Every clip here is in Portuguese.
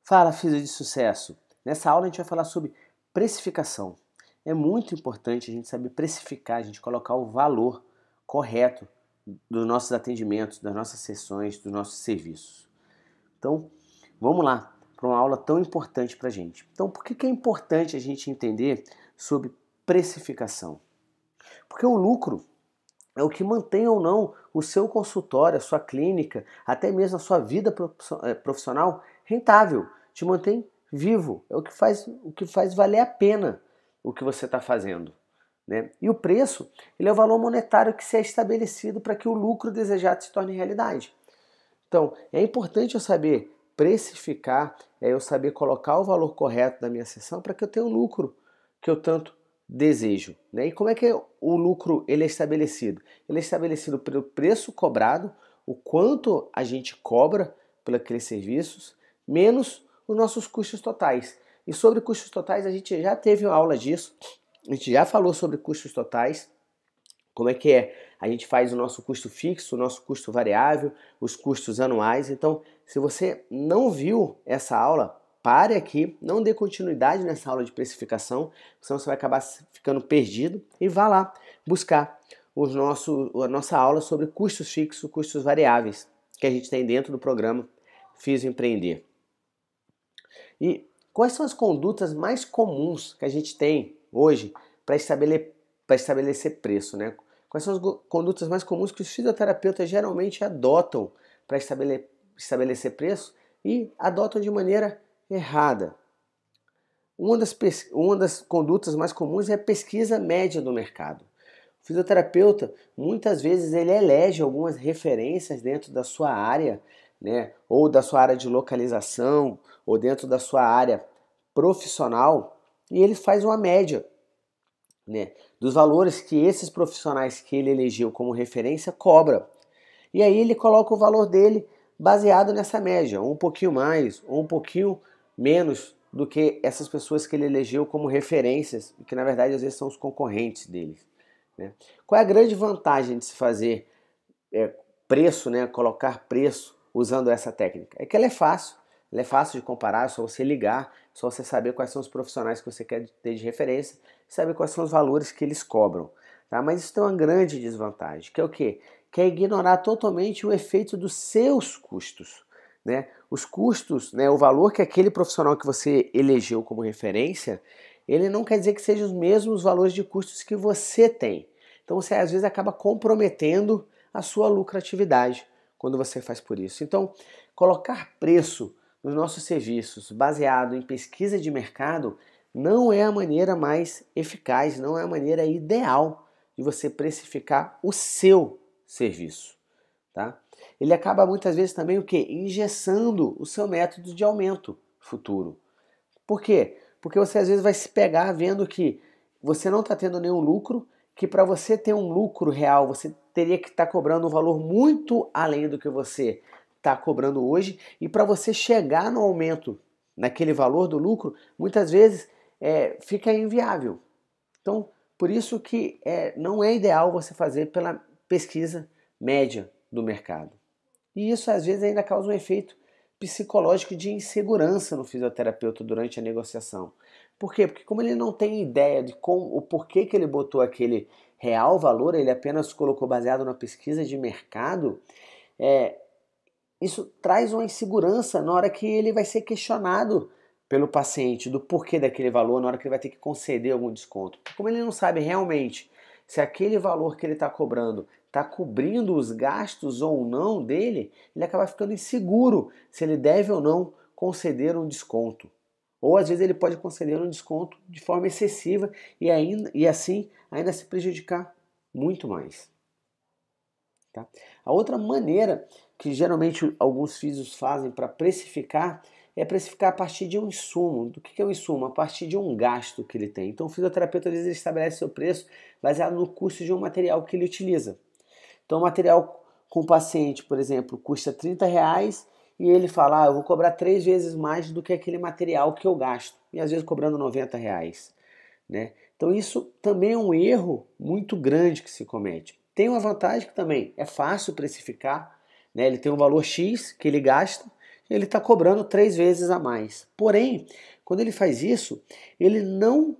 Fala, filho de sucesso! Nessa aula a gente vai falar sobre precificação. É muito importante a gente saber precificar, a gente colocar o valor correto dos nossos atendimentos, das nossas sessões, dos nossos serviços. Então, vamos lá para uma aula tão importante para a gente. Então, por que é importante a gente entender sobre precificação? Porque o lucro é o que mantém ou não o seu consultório, a sua clínica, até mesmo a sua vida profissional rentável, te mantém vivo, é o que faz valer a pena o que você está fazendo. Né? E o preço, ele é o valor monetário que se é estabelecido para que o lucro desejado se torne realidade. Então, é importante eu saber precificar, é eu saber colocar o valor correto da minha sessão para que eu tenha o lucro que eu tanto desejo. Né? E como é que o lucro ele é estabelecido? Ele é estabelecido pelo preço cobrado, o quanto a gente cobra por aqueles serviços, menos os nossos custos totais. E sobre custos totais, a gente já teve uma aula disso, a gente já falou sobre custos totais, como é que é? A gente faz o nosso custo fixo, o nosso custo variável, os custos anuais. Então, se você não viu essa aula, pare aqui, não dê continuidade nessa aula de precificação, senão você vai acabar ficando perdido e vá lá buscar a nossa aula sobre custos fixos, custos variáveis, que a gente tem dentro do programa Fiz Empreender. E quais são as condutas mais comuns que a gente tem hoje para estabelecer preço, né? Quais são as condutas mais comuns que os fisioterapeutas geralmente adotam para estabelecer preço e adotam de maneira errada? Uma das condutas mais comuns é a pesquisa média do mercado. O fisioterapeuta, muitas vezes, ele elege algumas referências dentro da sua área, né, ou da sua área de localização, ou dentro da sua área profissional, e ele faz uma média, né, dos valores que esses profissionais que ele elegeu como referência cobra. E aí ele coloca o valor dele baseado nessa média, um pouquinho mais ou um pouquinho menos do que essas pessoas que ele elegeu como referências, que na verdade às vezes são os concorrentes deles. Né? Qual é a grande vantagem de se fazer preço, né, colocar preço usando essa técnica? É que ela é fácil de comparar, é só você ligar, é só você saber quais são os profissionais que você quer ter de referência, saber quais são os valores que eles cobram. Tá? Mas isso tem uma grande desvantagem, que é o quê? Que é ignorar totalmente o efeito dos seus custos. Né? Os custos, né, o valor que aquele profissional que você elegeu como referência, ele não quer dizer que sejam os mesmos valores de custos que você tem. Então você às vezes acaba comprometendo a sua lucratividade quando você faz por isso. Então, colocar preço nos nossos serviços baseado em pesquisa de mercado não é a maneira mais eficaz, não é a maneira ideal de você precificar o seu serviço. Tá? Ele acaba muitas vezes também o quê? Engessando o seu método de aumento futuro. Por quê? Porque você às vezes vai se pegar vendo que você não está tendo nenhum lucro, que para você ter um lucro real, você teria que estar cobrando um valor muito além do que você está cobrando hoje, e para você chegar no aumento naquele valor do lucro, muitas vezes fica inviável. Então, por isso que não é ideal você fazer pela pesquisa média do mercado. E isso às vezes ainda causa um efeito psicológico de insegurança no fisioterapeuta durante a negociação. Por quê? Porque como ele não tem ideia de o porquê que ele botou aquele real valor, ele apenas colocou baseado na pesquisa de mercado, isso traz uma insegurança na hora que ele vai ser questionado pelo paciente do porquê daquele valor, na hora que ele vai ter que conceder algum desconto. Como ele não sabe realmente se aquele valor que ele está cobrando está cobrindo os gastos ou não dele, ele acaba ficando inseguro se ele deve ou não conceder um desconto. Ou às vezes ele pode conceder um desconto de forma excessiva e assim ainda se prejudicar muito mais. Tá? A outra maneira que geralmente alguns físios fazem para precificar é precificar a partir de um insumo. Do que é um insumo? A partir de um gasto que ele tem. Então o fisioterapeuta às vezes ele estabelece seu preço baseado no custo de um material que ele utiliza. Então o material com o paciente, por exemplo, custa R$30 e ele fala, eu vou cobrar 3 vezes mais do que aquele material que eu gasto. E às vezes cobrando R$90. Né? Então isso também é um erro muito grande que se comete. Tem uma vantagem que também é fácil precificar, né? Ele tem um valor X que ele gasta, ele está cobrando 3 vezes a mais. Porém, quando ele faz isso, ele não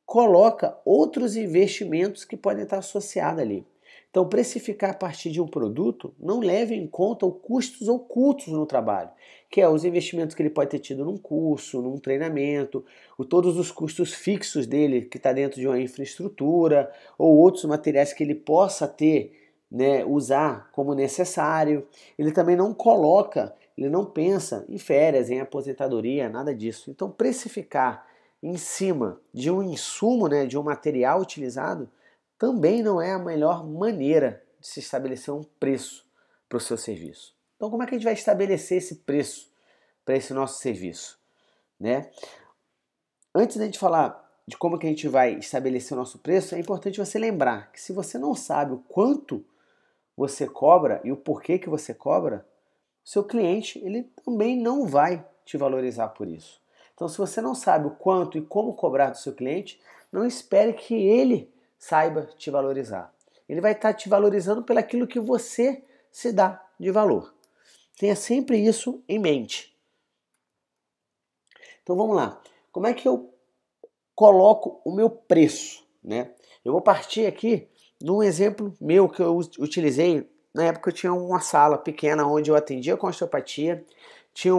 coloca outros investimentos que podem estar associados ali. Então, precificar a partir de um produto não leva em conta os custos ocultos no trabalho, que é os investimentos que ele pode ter tido num curso, num treinamento, todos os custos fixos dele que está dentro de uma infraestrutura, ou outros materiais que ele possa ter, né, usar como necessário. Ele também não coloca, ele não pensa em férias, em aposentadoria, nada disso. Então, precificar em cima de um insumo, né, de um material utilizado, também não é a melhor maneira de se estabelecer um preço para o seu serviço. Então, como é que a gente vai estabelecer esse preço para esse nosso serviço, né? Antes da gente falar de como que a gente vai estabelecer o nosso preço, é importante você lembrar que se você não sabe o quanto você cobra e o porquê que você cobra, seu cliente ele também não vai te valorizar por isso. Então, se você não sabe o quanto e como cobrar do seu cliente, não espere que ele saiba te valorizar. Ele vai estar te valorizando pelaquilo que você se dá de valor. Tenha sempre isso em mente. Então vamos lá. Como é que eu coloco o meu preço, né? Eu vou partir aqui de um exemplo meu que eu utilizei. Na época eu tinha uma sala pequena onde eu atendia com osteopatia, tinha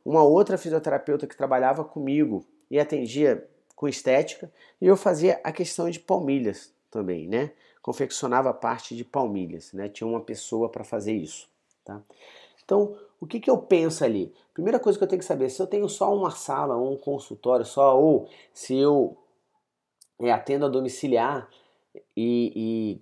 uma outra fisioterapeuta que trabalhava comigo e atendia com estética, e eu fazia a questão de palmilhas também, né? Confeccionava a parte de palmilhas, né? Tinha uma pessoa para fazer isso, tá? Então, o que eu penso ali? Primeira coisa que eu tenho que saber, se eu tenho só uma sala ou um consultório só, ou se eu atendo a domiciliar e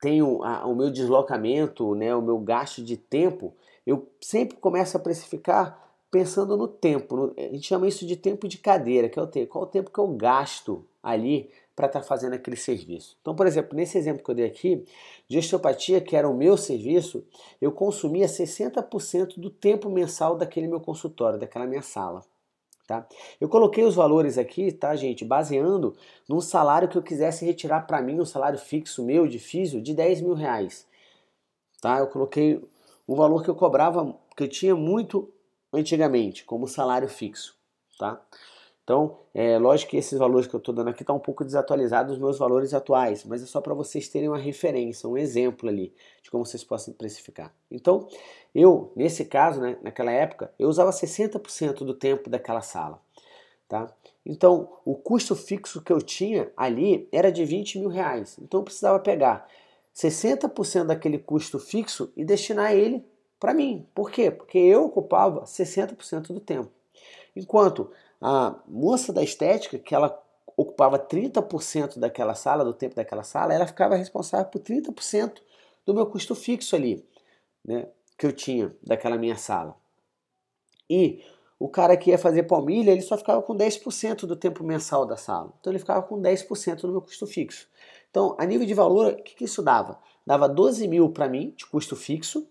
tenho o meu deslocamento, né, o meu gasto de tempo, eu sempre começo a precificar pensando no tempo. A gente chama isso de tempo de cadeira, que é o tempo. Qual o tempo que eu gasto ali para estar fazendo aquele serviço? Então, por exemplo, nesse exemplo que eu dei aqui, de osteopatia, que era o meu serviço, eu consumia 60% do tempo mensal daquele meu consultório, daquela minha sala. Tá? Eu coloquei os valores aqui, tá, gente, baseando num salário que eu quisesse retirar para mim, um salário fixo meu de físio de 10 mil reais. Tá? Eu coloquei um valor que eu cobrava, que eu tinha muito antigamente, como salário fixo. Tá? Então, é lógico que esses valores que eu estou dando aqui estão um pouco desatualizados dos meus valores atuais, mas é só para vocês terem uma referência, um exemplo ali de como vocês possam precificar. Então, eu, nesse caso, né, naquela época, eu usava 60% do tempo daquela sala. Tá? Então, o custo fixo que eu tinha ali era de 20 mil reais. Então, eu precisava pegar 60% daquele custo fixo e destinar ele para mim. Por quê? Porque eu ocupava 60% do tempo. Enquanto a moça da estética, que ela ocupava 30% daquela sala, do tempo daquela sala, ela ficava responsável por 30% do meu custo fixo ali, né, que eu tinha daquela minha sala. E o cara que ia fazer palmilha, ele só ficava com 10% do tempo mensal da sala. Então ele ficava com 10% do meu custo fixo. Então, a nível de valor, o que isso dava? Dava 12 mil para mim, de custo fixo,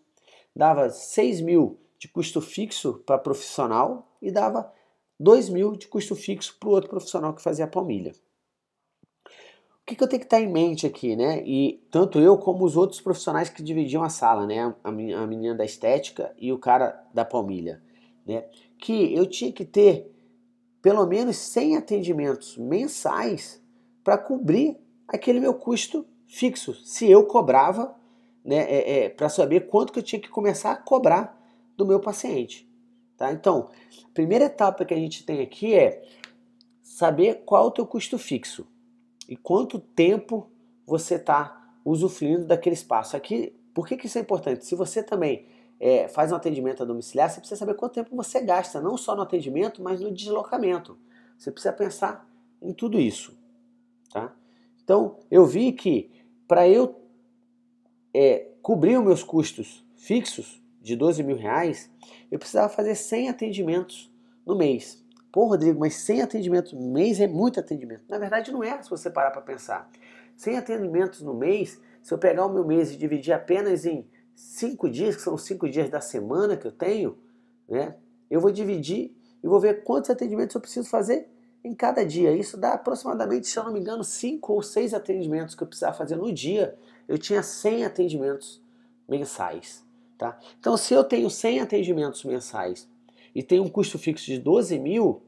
dava 6 mil de custo fixo para profissional e dava 2 mil de custo fixo para o outro profissional que fazia a palmilha. O que eu tenho que estar em mente aqui, né? E tanto eu como os outros profissionais que dividiam a sala, né? A menina da estética e o cara da palmilha, né? Que eu tinha que ter pelo menos 100 atendimentos mensais para cobrir aquele meu custo fixo. Se eu cobrava, né? Para saber quanto que eu tinha que começar a cobrar do meu paciente. Tá? Então, a primeira etapa que a gente tem aqui é saber qual é o teu custo fixo e quanto tempo você está usufruindo daquele espaço. Aqui, por que isso é importante? Se você também faz um atendimento a domiciliar, você precisa saber quanto tempo você gasta, não só no atendimento, mas no deslocamento. Você precisa pensar em tudo isso. Tá? Então, eu vi que para eu cobrir os meus custos fixos de 12 mil reais, eu precisava fazer 100 atendimentos no mês. Pô, Rodrigo, mas 100 atendimentos no mês é muito atendimento. Na verdade, não é, se você parar para pensar. 100 atendimentos no mês, se eu pegar o meu mês e dividir apenas em 5 dias, que são 5 dias da semana que eu tenho, né, eu vou dividir e vou ver quantos atendimentos eu preciso fazer em cada dia. Isso dá aproximadamente, se eu não me engano, 5 ou 6 atendimentos que eu precisava fazer no dia. Eu tinha 100 atendimentos mensais. Tá? Então, se eu tenho 100 atendimentos mensais e tenho um custo fixo de 12 mil,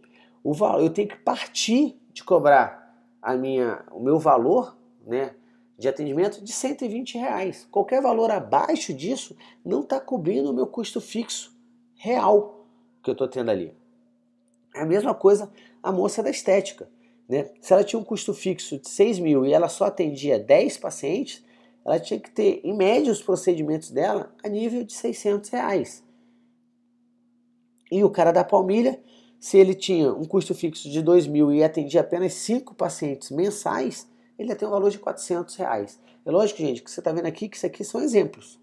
eu tenho que partir de cobrar o meu valor, né, de atendimento de R$ 120. Qualquer valor abaixo disso não está cobrindo o meu custo fixo real que eu estou tendo ali. É a mesma coisa a moça da estética. Né? Se ela tinha um custo fixo de 6 mil e ela só atendia 10 pacientes, ela tinha que ter, em média, os procedimentos dela a nível de R$ 600. E o cara da palmilha, se ele tinha um custo fixo de 2 mil e atendia apenas 5 pacientes mensais, ele ia ter um valor de R$ 400. É lógico, gente, que você está vendo aqui que isso aqui são exemplos.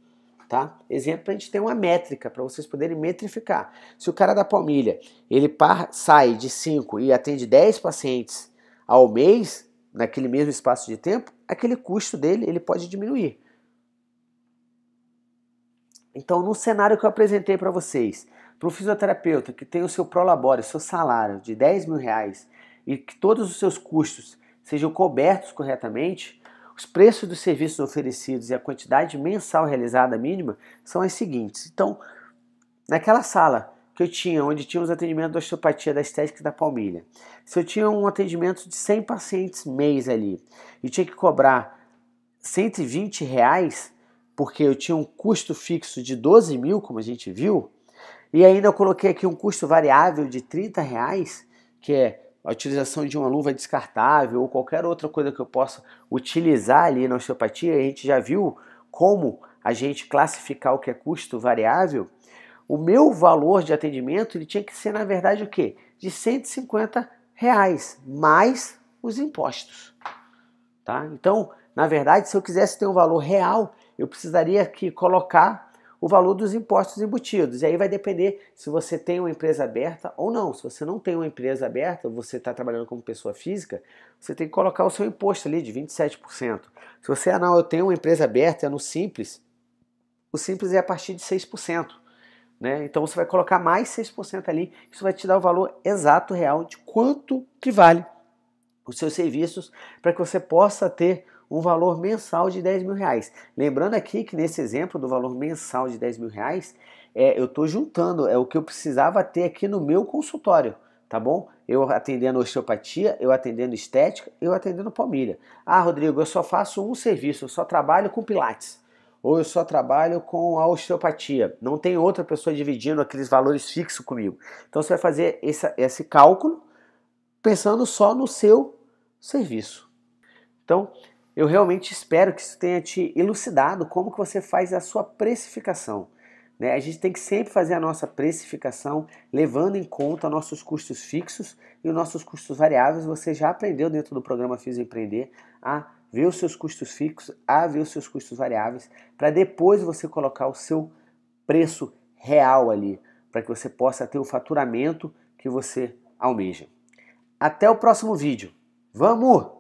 Tá? Exemplo para a gente ter uma métrica, para vocês poderem metrificar. Se o cara da palmilha, ele sai de 5 e atende 10 pacientes ao mês, naquele mesmo espaço de tempo, aquele custo dele ele pode diminuir. Então, no cenário que eu apresentei para vocês, para o fisioterapeuta que tem o seu prolabore, seu salário de R$ 10 mil e que todos os seus custos sejam cobertos corretamente, os preços dos serviços oferecidos e a quantidade mensal realizada mínima são as seguintes. Então, naquela sala que eu tinha, onde tinha os atendimentos da osteopatia, da estética e da palmilha, se eu tinha um atendimento de 100 pacientes mês ali e tinha que cobrar R$ 120, porque eu tinha um custo fixo de 12 mil, como a gente viu, e ainda eu coloquei aqui um custo variável de R$ 30, que é a utilização de uma luva descartável ou qualquer outra coisa que eu possa utilizar ali na osteopatia. A gente já viu como a gente classificar o que é custo variável. O meu valor de atendimento ele tinha que ser, na verdade, o quê? De R$ 150 mais os impostos. Tá? Então, na verdade, se eu quisesse ter um valor real, eu precisaria aqui colocar o valor dos impostos embutidos. E aí vai depender se você tem uma empresa aberta ou não. Se você não tem uma empresa aberta, você está trabalhando como pessoa física, você tem que colocar o seu imposto ali de 27%. Se você, não, eu tenho uma empresa aberta, é no Simples, o Simples é a partir de 6%. Né? Então você vai colocar mais 6% ali, isso vai te dar o valor exato, real, de quanto que vale os seus serviços para que você possa ter um valor mensal de R$ 10 mil. Lembrando aqui que nesse exemplo do valor mensal de R$ 10 mil, eu estou juntando, é o que eu precisava ter aqui no meu consultório, tá bom? Eu atendendo osteopatia, eu atendendo estética, eu atendendo palmilha. Ah, Rodrigo, eu só faço um serviço, eu só trabalho com pilates. Ou eu só trabalho com a osteopatia. Não tem outra pessoa dividindo aqueles valores fixos comigo. Então você vai fazer esse cálculo pensando só no seu serviço. Então, eu realmente espero que isso tenha te elucidado como que você faz a sua precificação. Né? A gente tem que sempre fazer a nossa precificação levando em conta nossos custos fixos e os nossos custos variáveis. Você já aprendeu dentro do programa Físio Empreender a ver os seus custos fixos, a ver os seus custos variáveis, para depois você colocar o seu preço real ali, para que você possa ter o faturamento que você almeja. Até o próximo vídeo. Vamos!